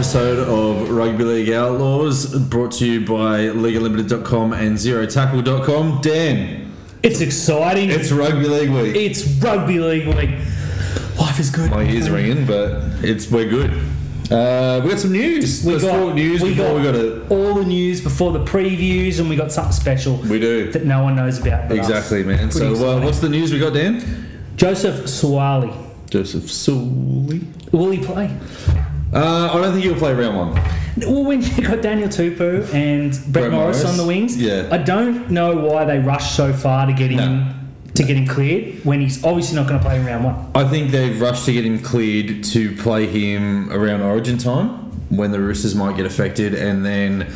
episode of Rugby League Outlaws, brought to you by LeagueUnlimited.com and ZeroTackle.com. Dan, it's exciting. It's Rugby League week. It's Rugby League week. Life is good. My ears ringing, but we're good. We got some news. We got all the news before the previews, and we got something special. We do that no one knows about. Exactly, man. So, what's the news we got, Dan? Joseph Suaalii. Will he play? I don't think he'll play round one. Well, when you got Daniel Tupou and Brett Morris on the wings, yeah. I don't know why they rushed so far to get him cleared when he's obviously not going to play in round one. I think they've rushed to get him cleared to play him around Origin time when the Roosters might get affected, and then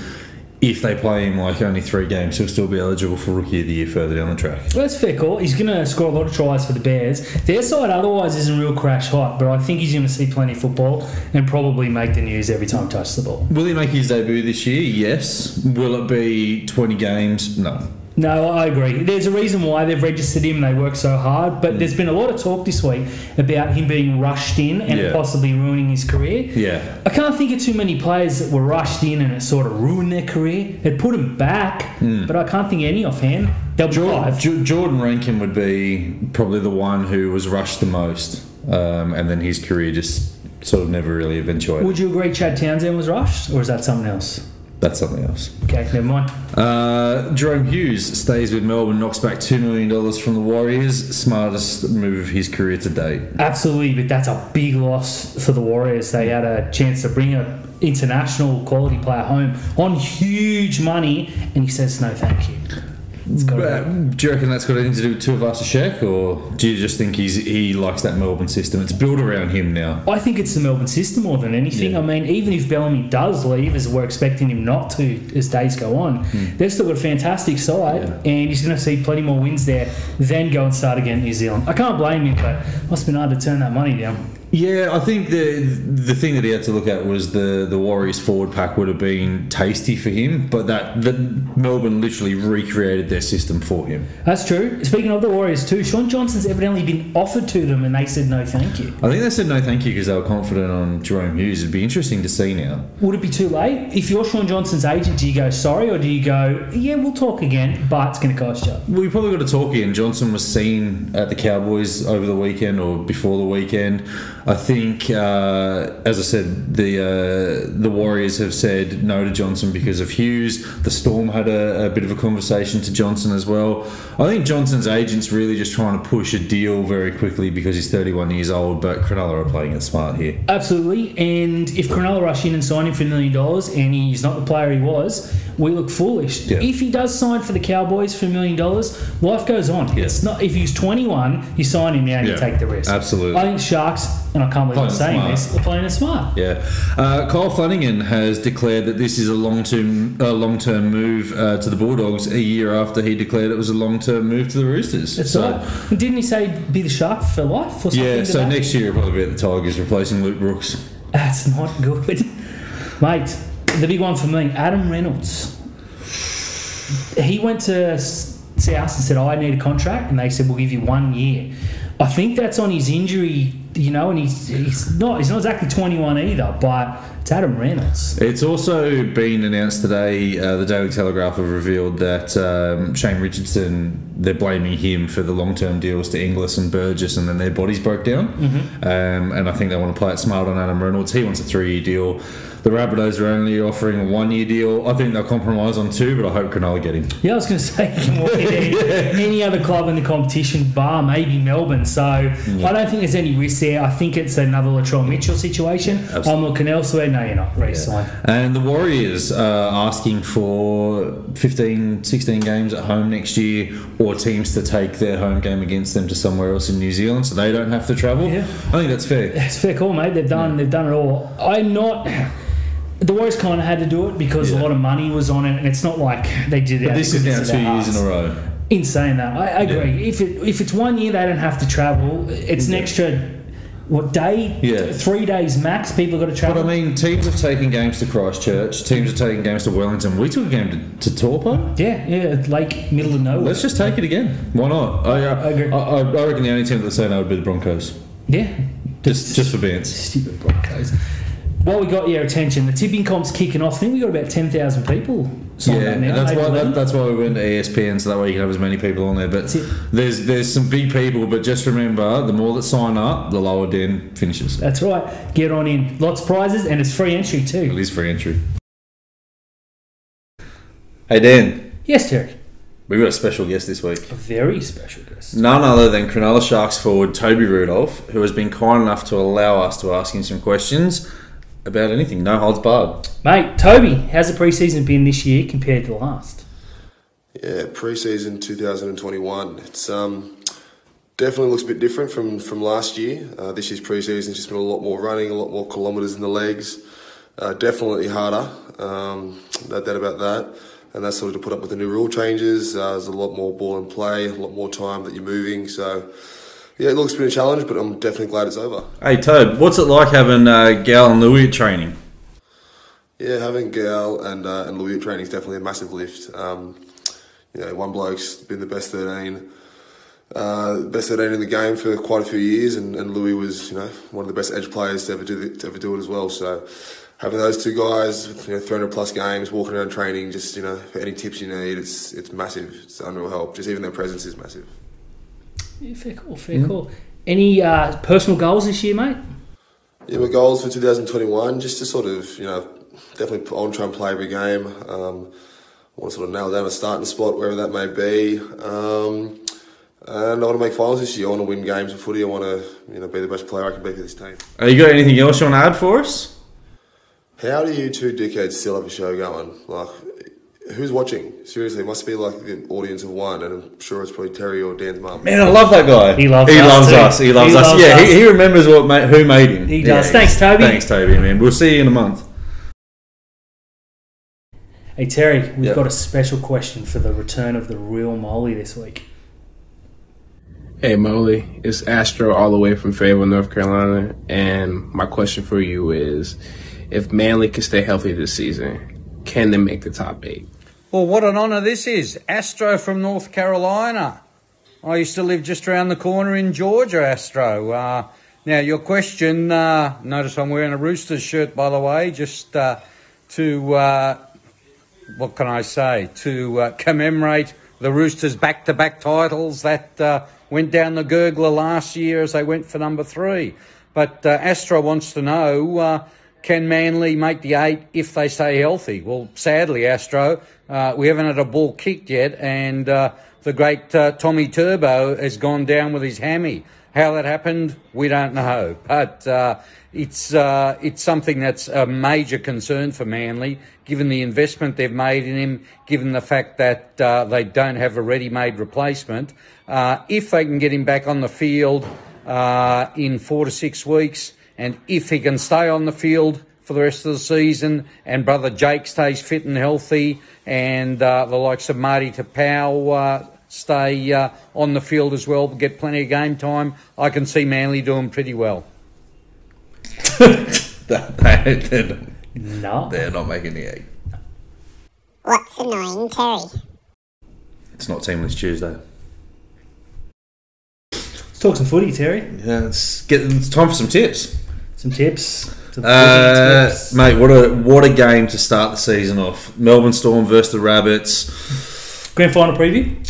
if they play him like only 3 games, he'll still be eligible for Rookie of the Year further down the track. Well, that's a fair call. He's going to score a lot of tries for the Bears. Their side otherwise isn't real crash hot, but I think he's going to see plenty of football and probably make the news every time he touches the ball. Will he make his debut this year? Yes. Will it be 20 games? No. No, I agree. There's a reason why they've registered him. They work so hard. But there's been a lot of talk this week about him being rushed in and possibly ruining his career. Yeah. I can't think of too many players that were rushed in and it sort of ruined their career. It put them back, but I can't think of any offhand. Jordan Rankin would be probably the one who was rushed the most, and then his career just sort of never really eventuated. Would you agree Chad Townsend was rushed, or is that something else? That's something else. Okay, never mind. Jerome Hughes stays with Melbourne, knocks back $2 million from the Warriors. Smartest move of his career to date. Absolutely, but that's a big loss for the Warriors. They had a chance to bring an international quality player home on huge money, and he says no thank you. Do you reckon that's got anything to do with Tuivasa-Sheck, or do you just think he likes that Melbourne system? It's built around him now. I think it's the Melbourne system more than anything. I mean, even if Bellamy does leave, as we're expecting him not to as days go on, they've still got a fantastic side, and he's going to see plenty more wins there, then go and start again in New Zealand. I can't blame him, but it must have been hard to turn that money down. Yeah, I think the thing that he had to look at was the Warriors forward pack would have been tasty for him, but that Melbourne literally recreated their system for him. That's true. Speaking of the Warriors too, Shaun Johnson's evidently been offered to them and they said no thank you. I think they said no thank you because they were confident on Jerome Hughes. It'd be interesting to see now. Would it be too late? If you're Shaun Johnson's agent, do you go sorry, or do you go, yeah, we'll talk again, but it's going to cost you? Well, you probably got to talk again. Johnson was seen at the Cowboys over the weekend or before the weekend. I think, as I said, the Warriors have said no to Johnson because of Hughes. The Storm had a bit of a conversation to Johnson as well. I think Johnson's agent's really just trying to push a deal very quickly because he's 31 years old, but Cronulla are playing it smart here. Absolutely, and if Cronulla rush in and sign him for $1 million and he's not the player he was, we look foolish. Yeah. If he does sign for the Cowboys for $1 million, life goes on. Yeah. It's not, if he's 21, you sign him now and you take the risk. Absolutely. I think Sharks, and I can't believe I'm saying this, they're playing it smart. Yeah. Kyle Flanagan has declared that this is a long-term move to the Bulldogs a year after he declared it was a long-term move to the Roosters. That's right. Didn't he say be the Shark for life or something? Yeah, so next year he'll probably be at the Tigers replacing Luke Brooks. That's not good. Mate, the big one for me, Adam Reynolds. He went to South and said, I need a contract, and they said, we'll give you 1 year. I think that's on his injury, and he's not exactly 21 either, but it's Adam Reynolds. It's also been announced today, the Daily Telegraph have revealed that Shane Richardson, they're blaming him for the long-term deals to Inglis and Burgess, and then their bodies broke down. And I think they want to play it smart on Adam Reynolds. He wants a 3-year deal. The Rabbitohs are only offering a 1-year deal. I think they'll compromise on 2, but I hope Cronulla get him. Yeah, I was going to say, you can walk in any other club in the competition, bar maybe Melbourne. So I don't think there's any risk there. I think it's another Latrell Mitchell situation. Absolutely. I'm looking elsewhere. No, you're not. Re-sign. And the Warriors are asking for 15, 16 games at home next year, or teams to take their home game against them to somewhere else in New Zealand so they don't have to travel. Yeah. I think that's fair. It's a fair call, mate. They've done it all. The Warriors kind of had to do it because a lot of money was on it, and it's not like they did it. But this is now 2 years in a row. In saying that, I agree. Yeah. If it's 1 year, they don't have to travel. It's an extra day? Yeah. 3 days max. People got to travel. But I mean, teams have taken games to Christchurch. Teams have taken games to Wellington. We took a game to Taupo. Yeah, like middle of nowhere. Let's just take it again. Why not? I agree. I reckon the only team that would say no would be the Broncos. Yeah. Just for bands. Stupid Broncos. While we got your attention, the tipping comp's kicking off. I think we got about 10,000 people signed up now. That's why we went to ESPN, so that way you can have as many people on there. But there's some big people, but just remember, the more that sign up, the lower Dan finishes. That's right. Get on in. Lots of prizes, and it's free entry too. It is free entry. Hey Dan. Yes, Terry. We've got a special guest this week. A very special guest. None other than Cronulla Sharks forward Toby Rudolph, who has been kind enough to allow us to ask him some questions about anything. No holds barred. Mate, Toby, how's the pre-season been this year compared to the last? Yeah, pre-season 2021. It's definitely looks a bit different from last year. This year's pre-season's just been a lot more running, a lot more kilometres in the legs. Definitely harder. No doubt about that. And that's sort of to put up with the new rule changes. There's a lot more ball in play, a lot more time that you're moving. So, yeah, it looks been a challenge, but I'm definitely glad it's over. Hey, Toad, what's it like having Gal and Louis at training? Yeah, having Gal and Louis at training is definitely a massive lift. One bloke's been the best 13. Best 13 in the game for quite a few years, and Louis was, one of the best edge players to ever do it as well. So having those two guys, 300 plus games, walking around training, just for any tips you need, it's massive. It's unreal help. Just even their presence is massive. Yeah, fair call. Any personal goals this year, mate? Yeah, my goals for 2021, just to sort of, definitely I want to try and play every game. I want to sort of nail down a starting spot, wherever that may be. And I want to make finals this year. I want to win games of footy. I want to, be the best player I can be for this team. You got anything else you want to add for us? How do you two dickheads still have a show going? Like, who's watching? Seriously, it must be like an audience of one, and I'm sure it's probably Terry or Dan's mum. Man, I love that guy. He loves us. He loves us. Yeah, he remembers who made him. He does. Yeah, Thanks, Toby. Thanks, Toby, man. We'll see you in a month. Hey, Terry, we've got a special question for the return of the real Molly this week. Hey, Molly. It's Astro all the way from Fayetteville, North Carolina, and my question for you is, if Manly can stay healthy this season, can they make the top 8? Well, what an honour this is. Astro from North Carolina. I used to live just around the corner in Georgia, Astro. Now, your question, notice I'm wearing a Roosters shirt, by the way, just to, what can I say, to commemorate the Roosters' back-to-back titles that went down the gurgler last year as they went for number 3. But Astro wants to know... can Manly make the 8 if they stay healthy? Well, sadly, Astro, we haven't had a ball kicked yet, and the great Tommy Turbo has gone down with his hammy. How that happened, we don't know. But it's something that's a major concern for Manly, given the investment they've made in him, given the fact that they don't have a ready-made replacement. If they can get him back on the field in 4 to 6 weeks, and if he can stay on the field for the rest of the season, and brother Jake stays fit and healthy, and the likes of Marty Tapau stay on the field as well, get plenty of game time, I can see Manly doing pretty well. They're not making the 8. What's annoying Terry? It's not Teamless Tuesday. Let's talk some footy, Terry. Yeah, it's time for some tips. Some tips. Mate, what a game to start the season off. Melbourne Storm versus the Rabbits. Grand final preview?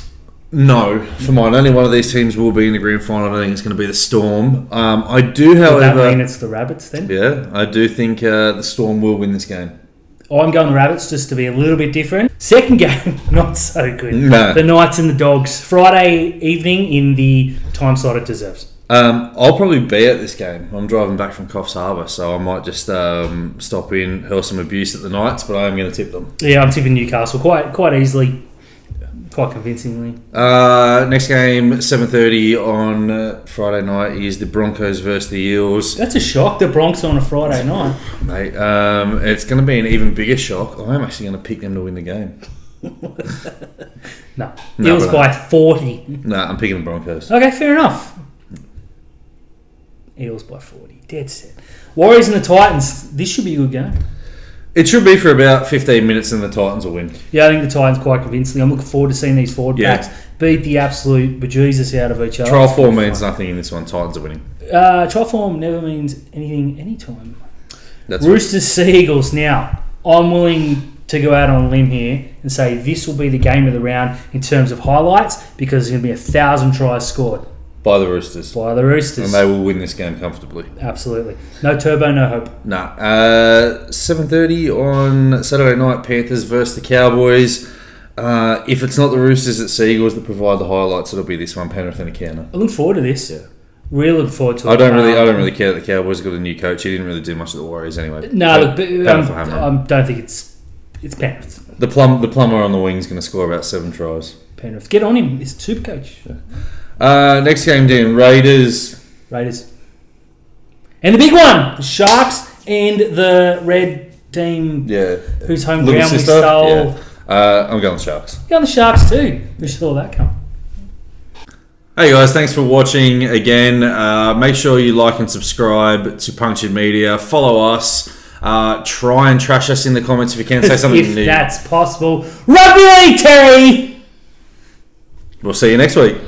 No, for mine. Only one of these teams will be in the grand final. I think it's going to be the Storm. I do, however... Does that mean it's the Rabbits then? Yeah, I do think the Storm will win this game. I'm going the Rabbits just to be a little bit different. Second game, not so good. No. The Knights and the Dogs. Friday evening in the time slot it deserves. I'll probably be at this game. I'm driving back from Coffs Harbour, so I might just stop in, hurl some abuse at the Knights, but I am going to tip them. Yeah, I'm tipping Newcastle quite easily, quite convincingly. Next game, 7:30 on Friday night, is the Broncos versus the Eels. That's a shock, the Bronx on a Friday night. Mate, it's going to be an even bigger shock. I'm actually going to pick them to win the game. No, Eels by 40. No, I'm picking the Broncos. Okay, fair enough. Eels by 40. Dead set. Warriors and the Titans. This should be a good game. It should be for about 15 minutes and the Titans will win. Yeah, I think the Titans quite convincingly. I'm looking forward to seeing these forward backs beat the absolute bejesus out of each other. Trial form means nothing in this one. Titans are winning. Trial form never means anything anytime. Roosters, Seagulls. Now, I'm willing to go out on a limb here and say this will be the game of the round in terms of highlights because there's going to be 1,000 tries scored. By the Roosters. By the Roosters. And they will win this game comfortably. Absolutely. No turbo, no hope. Nah. 7:30 on Saturday night, Panthers versus the Cowboys. If it's not the Roosters, it's Seagulls that provide the highlights. It'll be this one, Penrith and a counter. I look forward to this. Yeah. Really look forward to it. I don't really care that the Cowboys got a new coach. He didn't really do much at the Warriors anyway. No, look, I don't think it's Penrith. The plumber on the wing is going to score about 7 tries. Penrith. Get on him. He's a super coach. Yeah. Next game, Dan. Raiders. And the big one, the Sharks and the red team. Yeah. Whose home Little ground we sister? stole. Yeah. I'm going Sharks. Go on the Sharks too. We saw that come. Hey guys, thanks for watching again. Make sure you like and subscribe to Punctured Media. Follow us. Try and trash us in the comments if you can. Say something if new. That's possible. Rugby League, Terry! We'll see you next week.